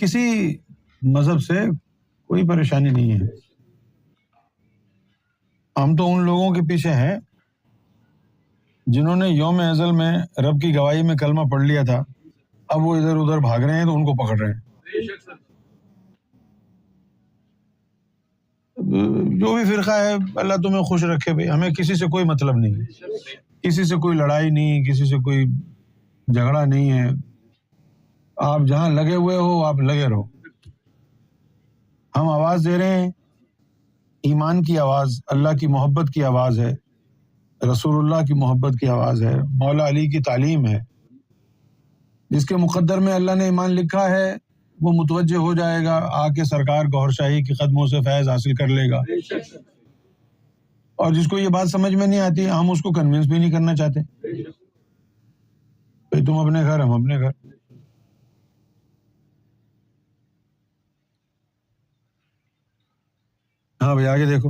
کسی مذہب سے کوئی پریشانی نہیں ہے. ہم تو ان لوگوں کے پیچھے ہیں جنہوں نے یوم ازل میں رب کی گواہی میں کلمہ پڑھ لیا تھا، اب وہ ادھر ادھر بھاگ رہے ہیں تو ان کو پکڑ رہے ہیں. جو بھی فرقہ ہے اللہ تمہیں خوش رکھے بھائی، ہمیں کسی سے کوئی مطلب نہیں، کسی سے کوئی لڑائی نہیں، کسی سے کوئی جھگڑا نہیں ہے. آپ جہاں لگے ہوئے ہو آپ لگے رہو. ہم آواز دے رہے ہیں، ایمان کی آواز، اللہ کی محبت کی آواز ہے، رسول اللہ کی محبت کی آواز ہے، مولا علی کی تعلیم ہے. جس کے مقدر میں اللہ نے ایمان لکھا ہے وہ متوجہ ہو جائے گا، آ کے سرکار گوھر شاہی کے قدموں سے فیض حاصل کر لے گا. اور جس کو یہ بات سمجھ میں نہیں آتی ہم اس کو کنونس بھی نہیں کرنا چاہتے. بھئی تم اپنے گھر ہم اپنے گھر. ہاں بھئی آگے دیکھو.